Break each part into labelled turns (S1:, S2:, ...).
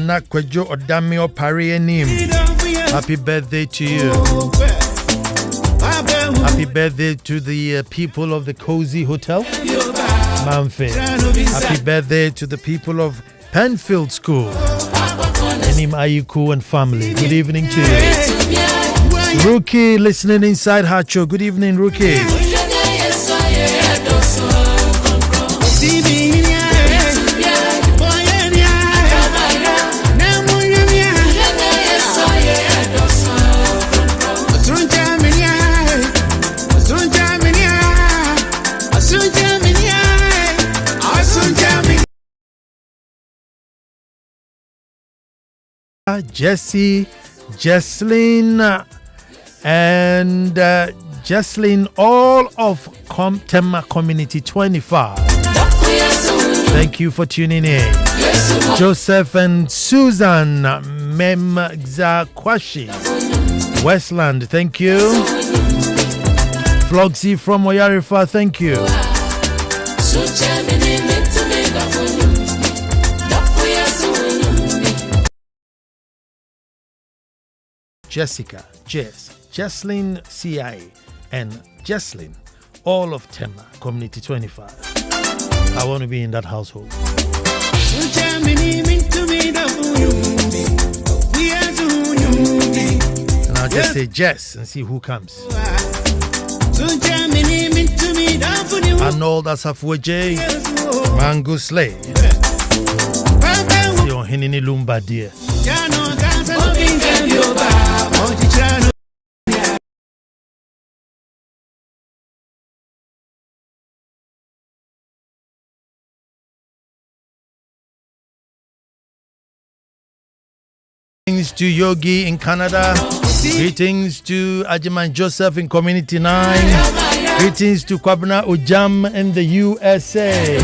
S1: Nana Kwejo Odamio Parienim. Happy birthday to you. Happy birthday to the people of the Cozy Hotel, Manfred. Happy birthday to the people of Penfield School, Enim Ayuku and family. Good evening to you. Rookie listening inside Hacho. Good evening, Rookie. Jesse, Jesslyn, and Jesslyn, all of Tema Community 25. Thank you for tuning in. Joseph and Susan Memzakwashi, Westland, thank you. Floxy from Oyarifa, thank you. Jessica, Jess, Jesslyn CIA, and Jesslyn, all of Tema Community 25. I want to be in that household. And I'll just say Jess and see who comes. Arnold Asafweje, Mango Slay, Sion Hinini Lumba dear. Greetings to Yogi in Canada. Greetings to Ajiman Joseph in Community 9. Greetings to Kwabna Ojam in the USA.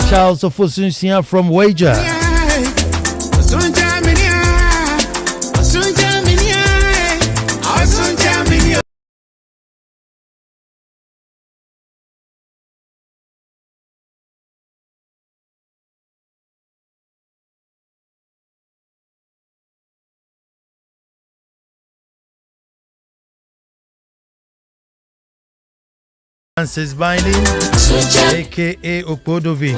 S1: Charles Ofosunsia from Wager. Francis Binding, aka Opodovi.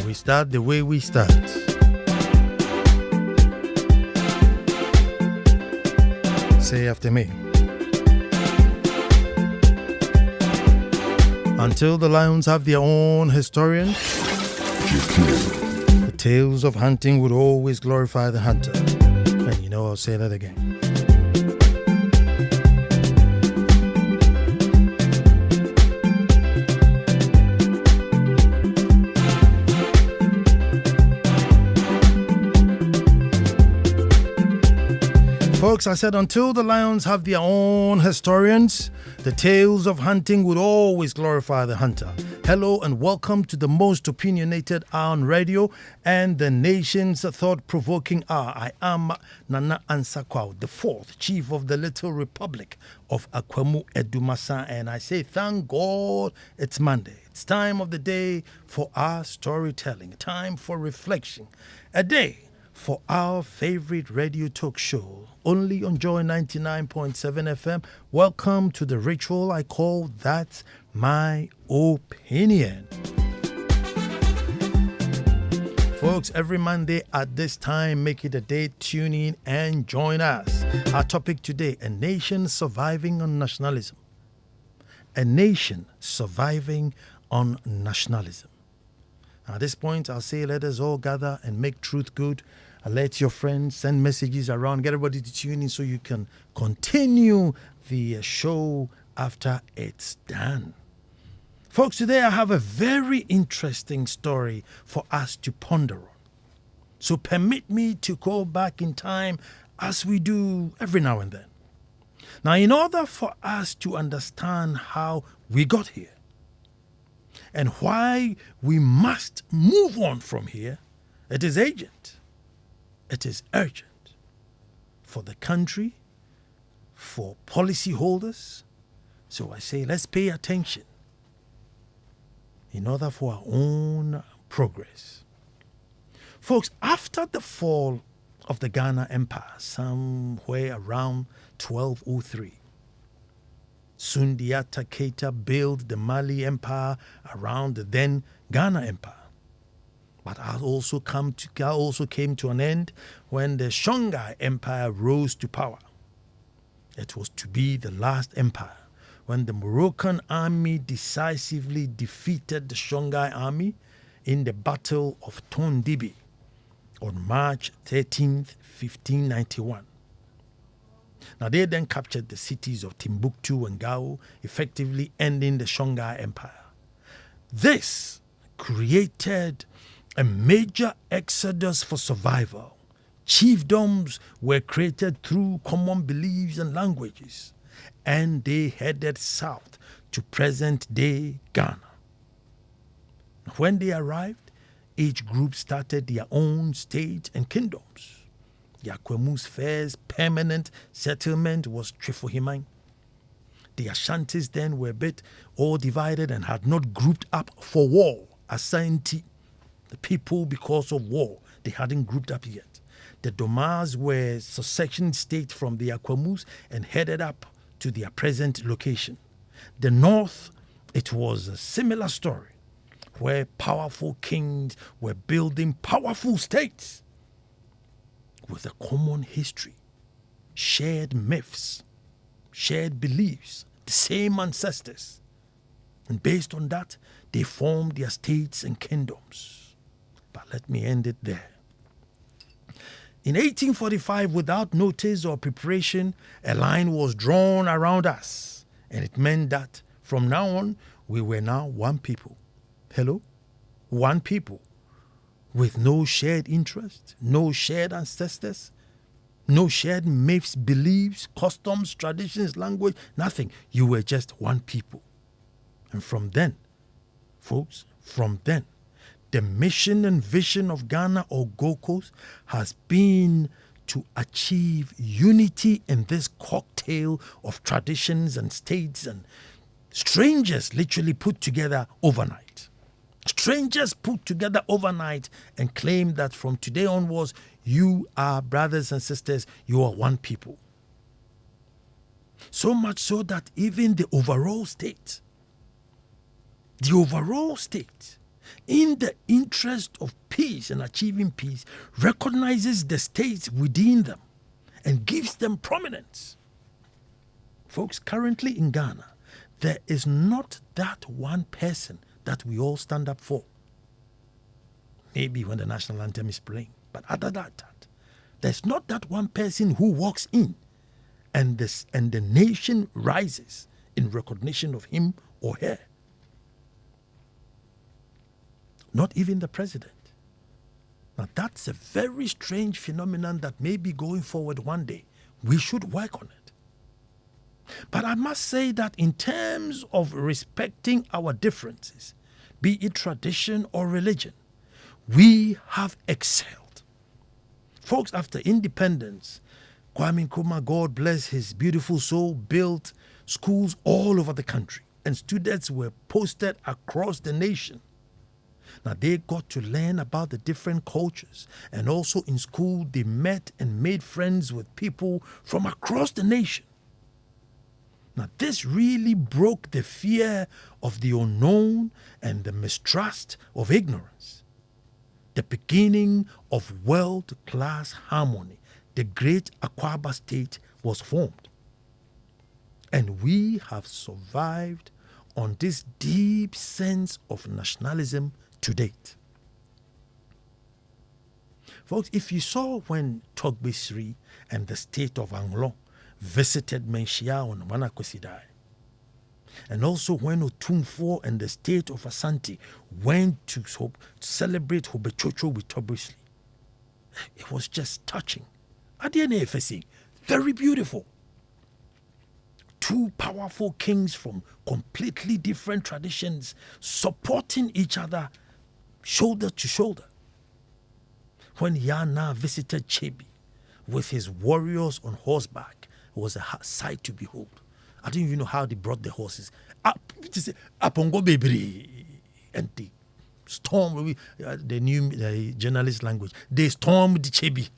S1: We start the way we start. Say after me. Until the lions have their own historian, the tales of hunting would always glorify the hunter. And you know, I'll say that again. Folks, I said until the lions have their own historians, the tales of hunting would always glorify the hunter. Hello and welcome to the most opinionated hour on radio and the nation's thought-provoking hour. I am Nana Ansah Kwao, the fourth chief of the Little Republic of Akwemu Edumasa, and I say thank God it's Monday. It's time of the day for our storytelling, time for reflection, a day for our favorite radio talk show, only on Joy 99.7 FM. Welcome to the ritual I call That's My Opinion. Folks, every Monday at this time, make it a day, tune in and join us. Our topic today, a nation surviving on nationalism. A nation surviving on nationalism. At this point, I'll say let us all gather and make truth good. Let your friends send messages around. Get everybody to tune in so you can continue the show after it's done. Folks, today I have a very interesting story for us to ponder on. So permit me to go back in time as we do every now and then. Now, in order for us to understand how we got here and why we must move on from here, it is urgent. It is urgent for the country, for policyholders. So I say, let's pay attention in order for our own progress. Folks, after the fall of the Ghana Empire, somewhere around 1203, Sundiata Keita built the Mali Empire around the then Ghana Empire. But that also came to an end when the Songhai Empire rose to power. It was to be the last empire when the Moroccan army decisively defeated the Songhai army in the Battle of Tondibi on March 13th, 1591. Now they then captured the cities of Timbuktu and Gao, effectively ending the Songhai Empire. This created a major exodus for survival. Chiefdoms were created through common beliefs and languages, and they headed south to present-day Ghana. When they arrived, each group started their own states and kingdoms. The Akwemu's first permanent settlement was Trefohimai. The Ashantis then were a bit all divided and had not grouped up for war. Asante, the people, because of war, they hadn't grouped up yet. The Domas were succession states from the Akwemus and headed up to their present location. The North, it was a similar story, where powerful kings were building powerful states with a common history, shared myths, shared beliefs, the same ancestors. And based on that, they formed their states and kingdoms. But let me end it there. In 1845, without notice or preparation, a line was drawn around us. And it meant that from now on, we were now one people. Hello? One people. With no shared interest, no shared ancestors, no shared myths, beliefs, customs, traditions, language, nothing. You were just one people. And from then, folks, from then, the mission and vision of Ghana or Gold Coast has been to achieve unity in this cocktail of traditions and states and strangers literally put together overnight. Strangers put together overnight and claim that from today onwards, you are brothers and sisters, you are one people. So much so that even the overall state, in the interest of peace and achieving peace, recognizes the states within them and gives them prominence. Folks, currently in Ghana, there is not that one person that we all stand up for. Maybe when the national anthem is playing, but other than that, there's not that one person who walks in and the nation rises in recognition of him or her. Not even the president. Now that's a very strange phenomenon that may be going forward one day. We should work on it. But I must say that in terms of respecting our differences, be it tradition or religion, we have excelled. Folks, after independence, Kwame Nkrumah, God bless his beautiful soul, built schools all over the country, and students were posted across the nation. Now, they got to learn about the different cultures, and also in school, they met and made friends with people from across the nation. Now, this really broke the fear of the unknown and the mistrust of ignorance. The beginning of world-class harmony, the great Akwa state was formed. And we have survived on this deep sense of nationalism to date. Folks, if you saw when Togbesri and the state of Anglon visited Menchia on Wanakosidai, and also when Otumfuo and the state of Asante went to celebrate Hobechocho with Togbesri, it was just touching. Adiene, very beautiful. Two powerful kings from completely different traditions supporting each other shoulder to shoulder. When Yana visited Chebi with his warriors on horseback, it was a sight to behold. I didn't even know how they brought the horses up on go baby, and they stormed the new journalist language. They stormed Chebi,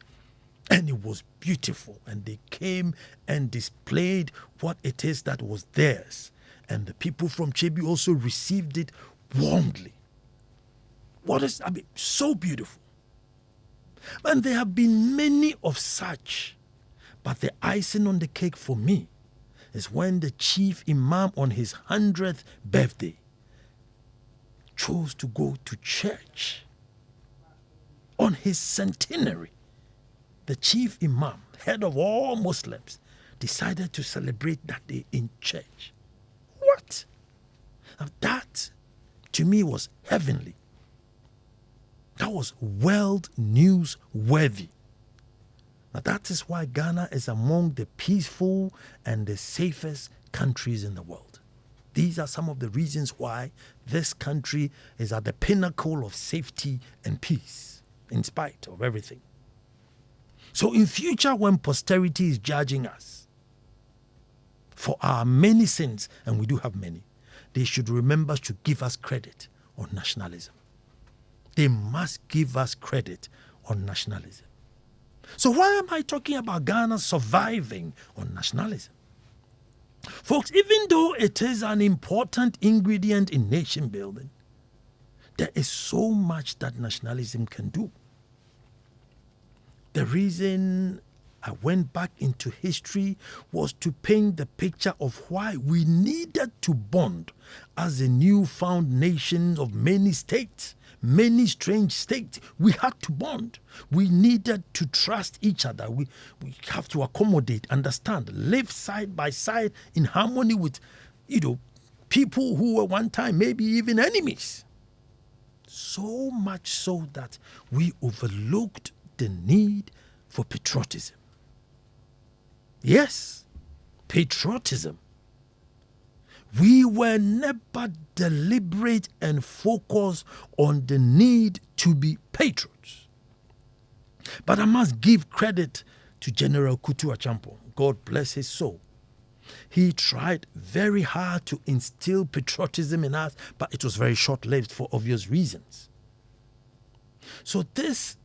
S1: and it was beautiful. And they came and displayed what it is that was theirs, and the people from Chebi also received it warmly. So beautiful. And there have been many of such, but the icing on the cake for me is when the chief imam on his 100th birthday chose to go to church. On his centenary, the chief imam, head of all Muslims, decided to celebrate that day in church. What? Now that, to me, was heavenly. That was world news worthy. Now that is why Ghana is among the peaceful and the safest countries in the world. These are some of the reasons why this country is at the pinnacle of safety and peace, in spite of everything. So in future, when posterity is judging us for our many sins, and we do have many, they should remember to give us credit on nationalism. They must give us credit on nationalism. So why am I talking about Ghana surviving on nationalism? Folks, even though it is an important ingredient in nation building, there is so much that nationalism can do. The reason I went back into history was to paint the picture of why we needed to bond as a newfound nation of many states, many strange states. We had to bond. We needed to trust each other. We have to accommodate, understand, live side by side in harmony with, people who were one time maybe even enemies. So much so that we overlooked the need for patriotism. Yes, patriotism. We were never deliberate and focused on the need to be patriots. But I must give credit to General Kutu Achampo. God bless his soul. He tried very hard to instill patriotism in us, but it was very short-lived for obvious reasons. So this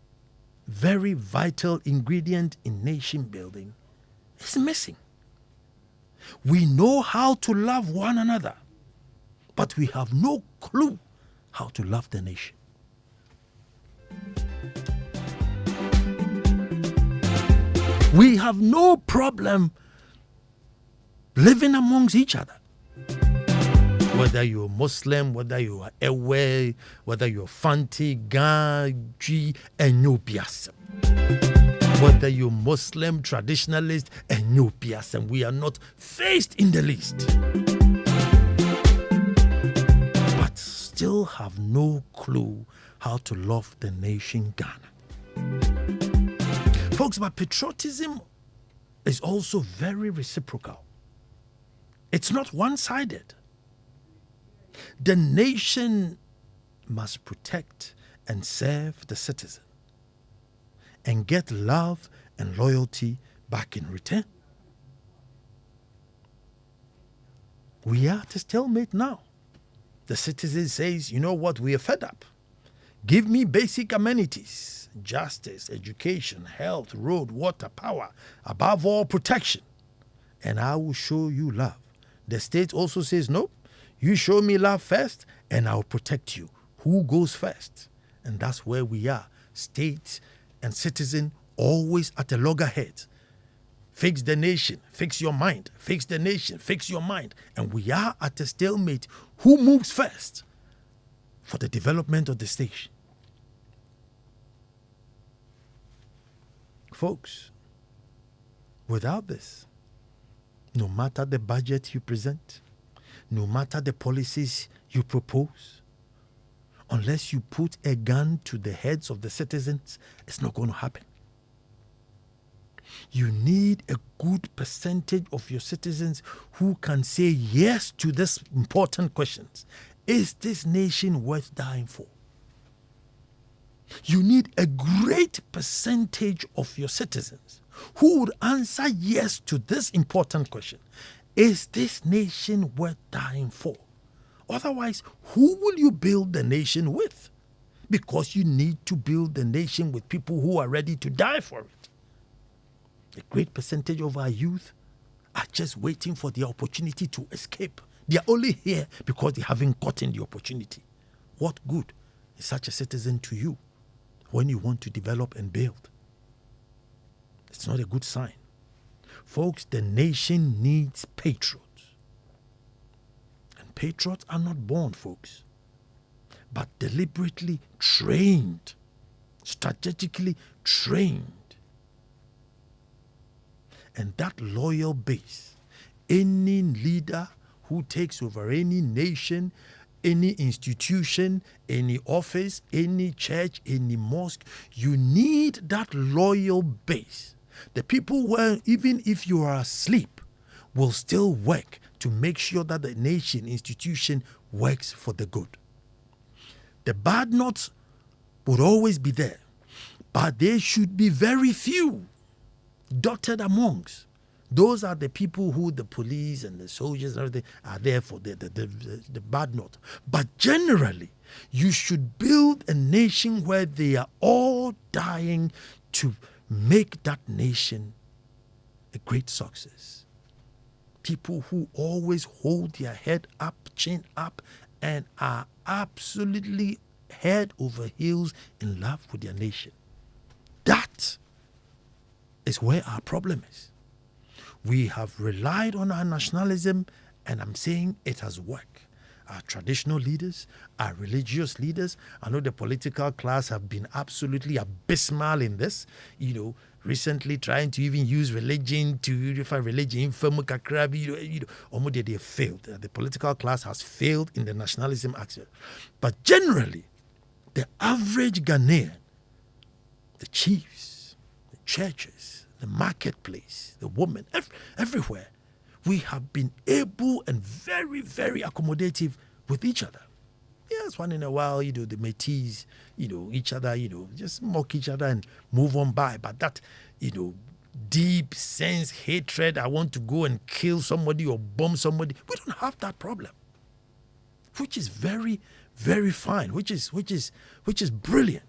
S1: very vital ingredient in nation building is missing. We know how to love one another, but we have no clue how to love the nation. We have no problem living amongst each other. Whether you're Muslim, whether you are Ewe, whether you're Fanti, Gaji, and Nubiasem. Whether you're Muslim, traditionalist, and Nubiasem, we are not faced in the least. But still have no clue how to love the nation Ghana. Folks, but patriotism is also very reciprocal. It's not one-sided. The nation must protect and serve the citizen and get love and loyalty back in return. We are at a stalemate now. The citizen says, you know what, we are fed up. Give me basic amenities, justice, education, health, road, water, power, above all protection, and I will show you love. The state also says, no, you show me love first and I'll protect you. Who goes first? And that's where we are. State and citizen always at a loggerheads. Fix the nation, fix your mind. Fix the nation, fix your mind. And we are at a stalemate. Who moves first for the development of the station? Folks, without this, no matter the budget you present, no matter the policies you propose, unless you put a gun to the heads of the citizens, it's not going to happen. You need a good percentage of your citizens who can say yes to these important questions. Is this nation worth dying for? You need a great percentage of your citizens who would answer yes to this important question. Is this nation worth dying for? Otherwise, who will you build the nation with? Because you need to build the nation with people who are ready to die for it. A great percentage of our youth are just waiting for the opportunity to escape. They are only here because they haven't gotten the opportunity. What good is such a citizen to you when you want to develop and build? It's not a good sign. Folks, the nation needs patriots. And patriots are not born, folks, but deliberately trained, strategically trained. And that loyal base, any leader who takes over any nation, any institution, any office, any church, any mosque, you need that loyal base. The people who, even if you are asleep, will still work to make sure that the nation institution works for the good. The bad notes would always be there, but they should be very few, dotted amongst. Those are the people who the police and the soldiers and everything are there for, the bad note. But generally, you should build a nation where they are all dying to make that nation a great success. People who always hold their head up, chin up, and are absolutely head over heels in love with their nation. That is where our problem is. We have relied on our nationalism, and I'm saying it has worked. Our traditional leaders, our religious leaders, I know the political class have been absolutely abysmal in this, recently trying to even use religion to unify religion, they failed. The political class has failed in the nationalism aspect. But generally, the average Ghanaian, the chiefs, the churches, the marketplace, the women, everywhere, we have been able and very, very accommodative with each other. Yes, one in a while, they may tease, each other, just mock each other and move on by. But that, deep sense, hatred, I want to go and kill somebody or bomb somebody, we don't have that problem. Which is very, very fine, which is brilliant.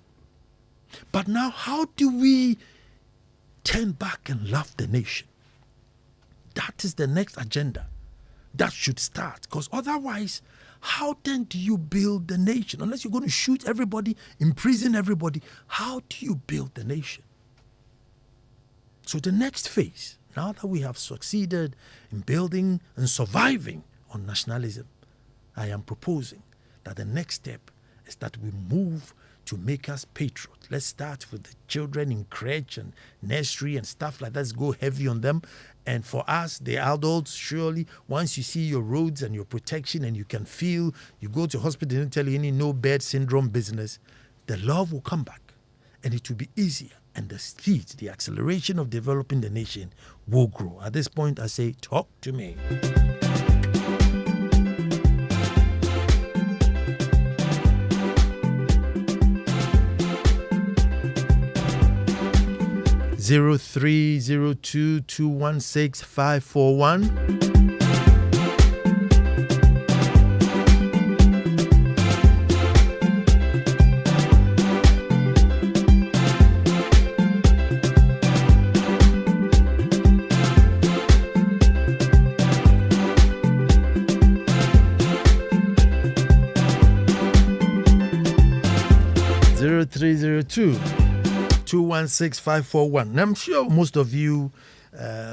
S1: But now, how do we turn back and love the nation? That is the next agenda that should start. Because otherwise, how then do you build the nation? Unless you're going to shoot everybody, imprison everybody, how do you build the nation? So the next phase, now that we have succeeded in building and surviving on nationalism, I am proposing that the next step is that we move to make us patriots. Let's start with the children in crèche and nursery and stuff like that. Let's go heavy on them. And for us, the adults, surely, once you see your roads and your protection and you can feel, you go to hospital and tell you any no bed syndrome business, the love will come back and it will be easier. And the speed, the acceleration of developing the nation will grow. At this point, I say, talk to me. 0302 216 541. 0302 216 541. Now, I'm sure most of you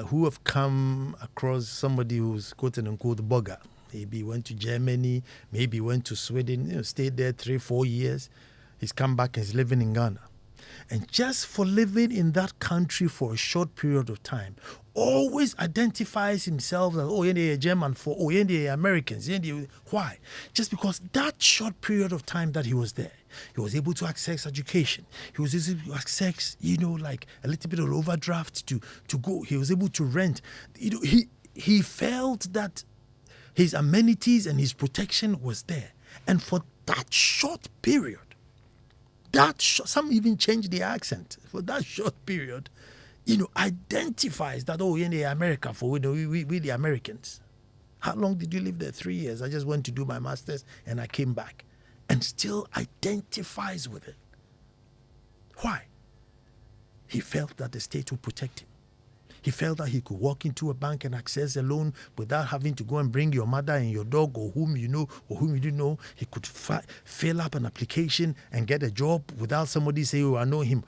S1: who have come across somebody who's quote unquote bugger, maybe went to Germany, maybe went to Sweden, stayed there 3-4 years. He's come back and he's living in Ghana. And just for living in that country for a short period of time, always identifies himself as, you're German, you're Americans. Why? Just because that short period of time that he was there, he was able to access education. He was able to access, like a little bit of overdraft to go. He was able to rent. He felt that his amenities and his protection was there. And for that short period, some even changed the accent. For that short period, identifies that, in America, for we the Americans. How long did you live there? 3 years. I just went to do my master's and I came back. And still identifies with it. Why? He felt that the state would protect him. He felt that he could walk into a bank and access a loan without having to go and bring your mother and your dog or whom you know or whom you didn't know. He could fill up an application and get a job without somebody saying, I know him.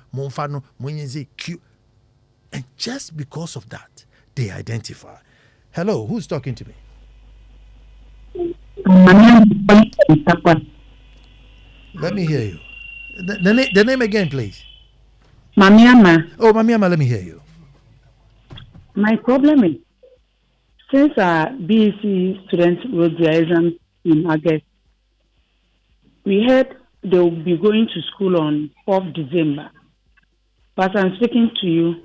S1: And just because of that, they identify. Hello, who's talking to me? Let me hear you. The name again, please.
S2: Mamiama.
S1: Oh, Mamiama, let me hear you.
S2: My problem is, since our BEC students wrote their exams in August, we heard they will be going to school on 4th December. But I'm speaking to you,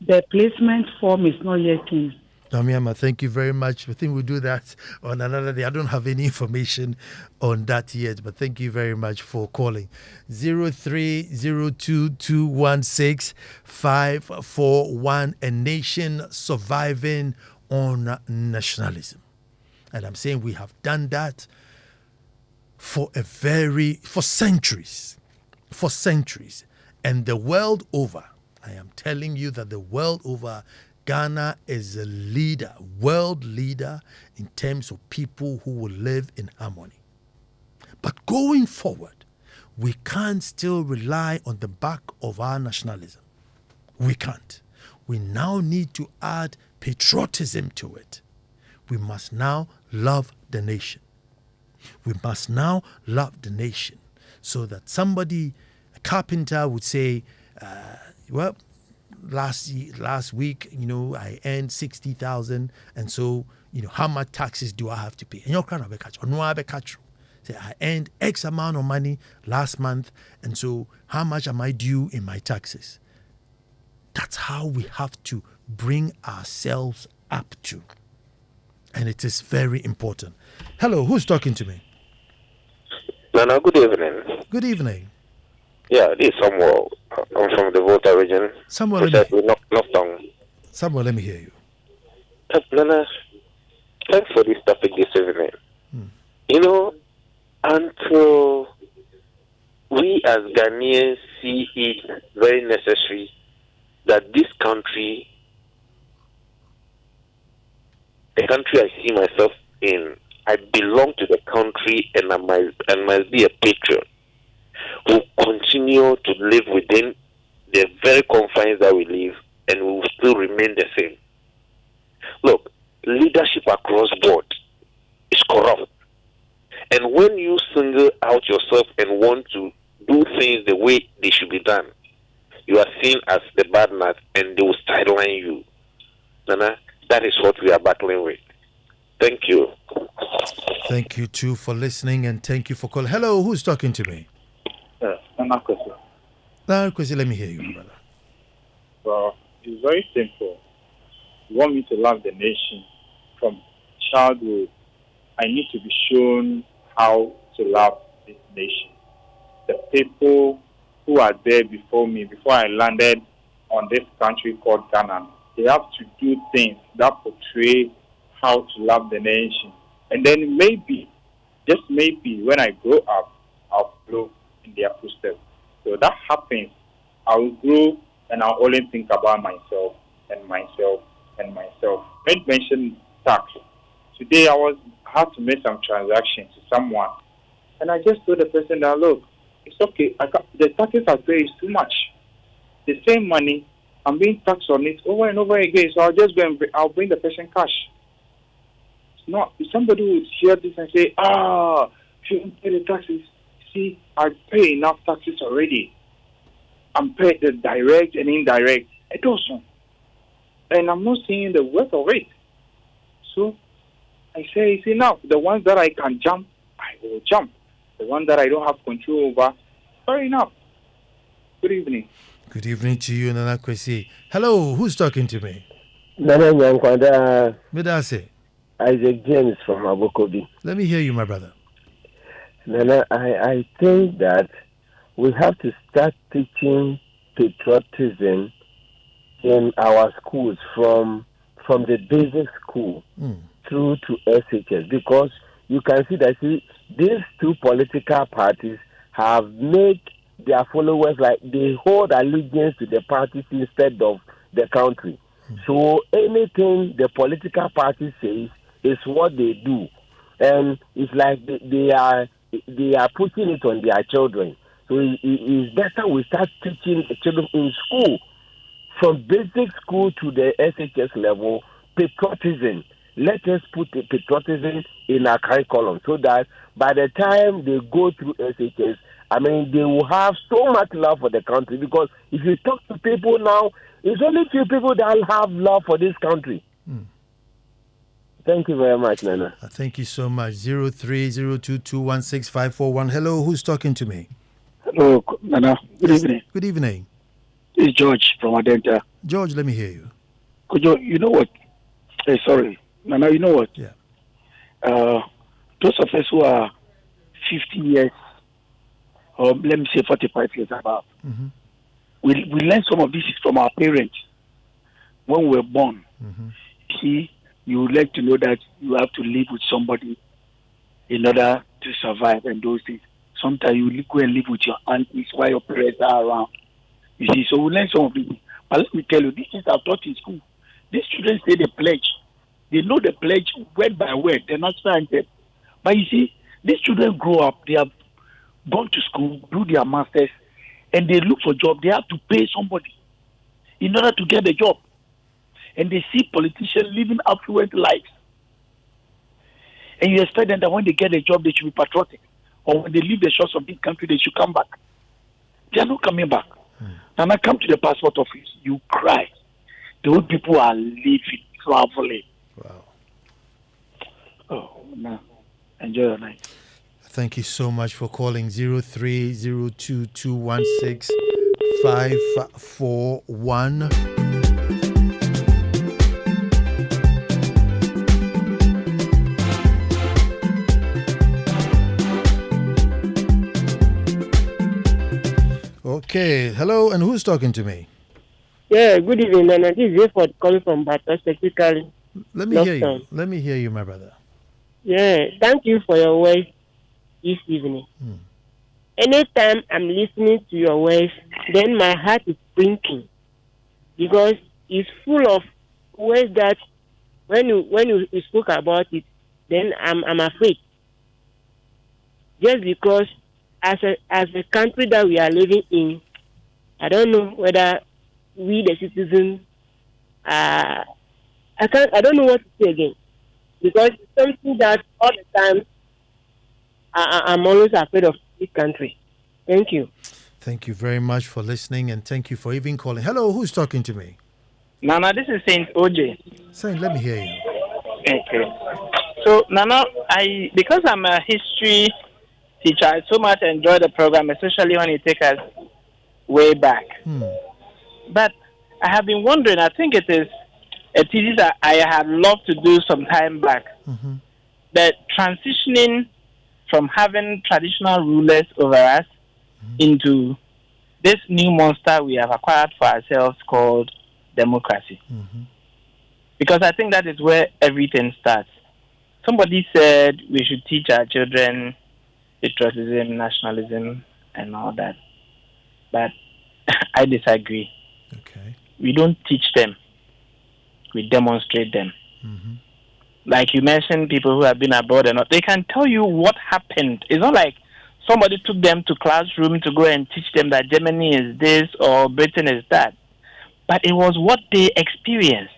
S2: the placement form is not yet in.
S1: Mamiama, thank you very much. I think we'll do that on another day. I don't have any information on that yet, but thank you very much for calling. 0302 216 541 and Nation Surviving on Nationalism. And I'm saying we have done that for centuries. For centuries. And the world over, I am telling you that the world over, Ghana is a world leader in terms of people who will live in harmony. But going forward, we can't still rely on the back of our nationalism. We can't. We now need to add patriotism to it. We must now love the nation. We must now love the nation so that a carpenter would say, last week, I earned 60,000, and so, how much taxes do I have to pay? And you're kind of a catch, or no, I catch. Say, I earned X amount of money last month, and so how much am I due in my taxes? That's how we have to bring ourselves up to. And it is very important. Hello, who's talking to me?
S3: Nana, good evening.
S1: Good evening.
S3: Yeah, this is Samuel. I'm from the Volta region.
S1: Samuel, let me hear you.
S3: Nana, thanks for this topic this evening. Until we as Ghanaians see it very necessary that this country, the country I see myself in, I belong to the country and I must be a patriot, will continue to live within the very confines that we live, and we will still remain the same. Look, leadership across board is corrupt. And when you single out yourself and want to do things the way they should be done, you are seen as the bad man and they will sideline you. Nana, that is what we are battling with. Thank you.
S1: Thank you too for listening, and thank you for calling. Hello, who's talking to me?
S4: Ansah Kwao.
S1: Let me hear you, brother.
S4: Well, it's very simple. You want me to love the nation from childhood. I need to be shown how to love this nation. The people who are there before me, before I landed on this country called Ghana, they have to do things that portray how to love the nation. And then maybe, just maybe, when I grow up, I'll follow in their footsteps. So that happens, I will grow and I'll only think about myself and myself and myself. When you mentioned tax, today I had to make some transactions to someone, and I just told the person that, look, it's okay, the taxes I pay is too much. The same money, I'm being taxed on it over and over again, so I'll just go and I'll bring the person cash. It's not, if somebody would hear this and say, shouldn't pay the taxes. See, I pay enough taxes already. I'm paid the direct and indirect. It also. And I'm not seeing the worth of it. So I say, it's enough. The ones that I can jump, I will jump. The ones that I don't have control over, fair enough. Good evening.
S1: Good evening to you, Nana Kwesi. Hello, who's talking to me?
S5: Nana Nyankwada.
S1: Midase.
S5: Isaac James from Abokobi.
S1: Let me hear you, my brother.
S5: Nana, I think that we have to start teaching patriotism in our schools from the basic school through to SHS, because you can see that these two political parties have made their followers like they hold allegiance to the parties instead of the country. So anything the political party says is what they do, and it's like they are putting it on their children. So it's better we start teaching the children in school, from basic school to the SHS level, patriotism. Let us put the patriotism in our curriculum so that by the time they go through SHS, they will have so much love for the country. Because if you talk to people now, it's only few people that have love for this country. Thank you very much, Nana.
S1: Thank you so much. 0302216541. Hello, who's talking to me?
S6: Hello, Nana. Good evening.
S1: Good evening.
S6: It's George from Adenta.
S1: George, let me hear you.
S6: You know what? Sorry. Nana, you know what?
S1: Yeah.
S6: Those of us who are 50 years, or let me say 45 years above, we learn some of this from our parents when we were born. See, you would like to know that you have to live with somebody in order to survive and those things. Sometimes you go and live with your aunties while your parents are around. You see, so we learn some of it. But let me tell you, these things are taught in school. These students say the pledge. They know the pledge word by word, the national anthem. But you see, these children grow up, they have gone to school, do their masters, and they look for job. They have to pay somebody in order to get a job. And they see politicians living affluent lives. And you expect them that when they get a job, they should be patriotic. Or when they leave the shores of this country, they should come back. They are not coming back. And I come to the passport office, you cry. The old people are living, traveling.
S1: Wow.
S6: Oh, no. Enjoy your night.
S1: Thank you so much for calling. 0302216541. Okay, hello, and who's talking to me?
S7: Yeah, good evening, Nana. This is Rayford calling from Batos, technically.
S1: Let me hear you. Let me hear you, my brother.
S7: Yeah, thank you for your words this evening. Anytime I'm listening to your words, then my heart is sinking, because it's full of words that when you spoke about it, then I'm afraid. Just because as a country that we are living in, I don't know whether we the citizens I don't know what to say again, because it's something that all the time I'm always afraid of this country. Thank you.
S1: Thank you very much for listening, and thank you for even calling. Hello, who's talking to me?
S8: Nana, this is Saint OJ.
S1: Saint, let me hear you.
S8: Okay. So, Nana, because I'm a history teacher, I so much enjoy the program, especially when you take us way back. But I have been wondering, I think it is a thesis that I had loved to do some time back. That transitioning from having traditional rulers over us into this new monster we have acquired for ourselves called democracy. Because I think that is where everything starts. Somebody said we should teach our children patriotism, nationalism, and all that. But I disagree.
S1: Okay.
S8: We don't teach them. We demonstrate them. Like you mentioned, people who have been abroad and all, they can tell you what happened. It's not like somebody took them to classroom to go and teach them that Germany is this or Britain is that. But it was what they experienced.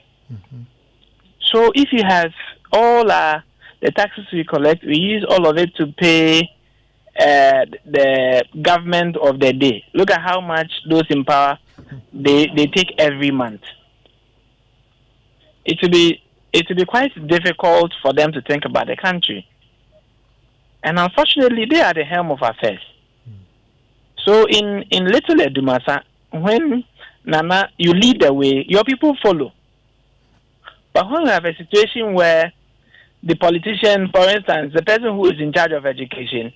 S8: So if you have all the taxes we collect, we use all of it to pay the government of the day. Look at how much those in power they take every month. It will be quite difficult for them to think about the country. And unfortunately, they are the helm of affairs. So in Little Edumasa, when Nana, you lead the way, your people follow. But when we have a situation where the politician, for instance, the person who is in charge of education,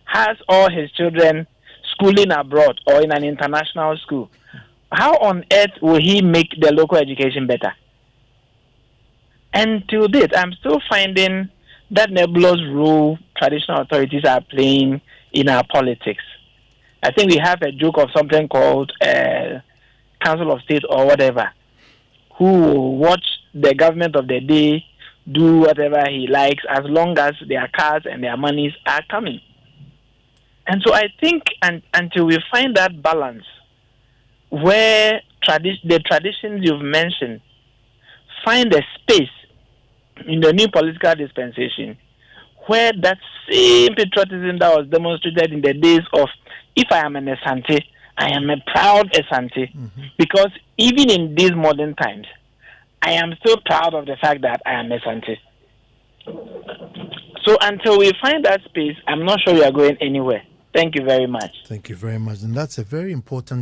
S8: has all his children schooling abroad or in an international school, how on earth will he make the local education better? And to date, I'm still finding that nebulous role traditional authorities are playing in our politics. I think we have a joke of something called Council of State or whatever, who will watch the government of the day do whatever he likes as long as their cars and their monies are coming. And so I think until we find that balance where the traditions you've mentioned find a space in the new political dispensation where that same patriotism that was demonstrated in the days of, if I am an Asante, I am a proud Asante, because even in these modern times, I am still proud of the fact that I am Asante. So until we find that space, I'm not sure we are going anywhere. Thank you very much.
S1: Thank you very much. And that's a very important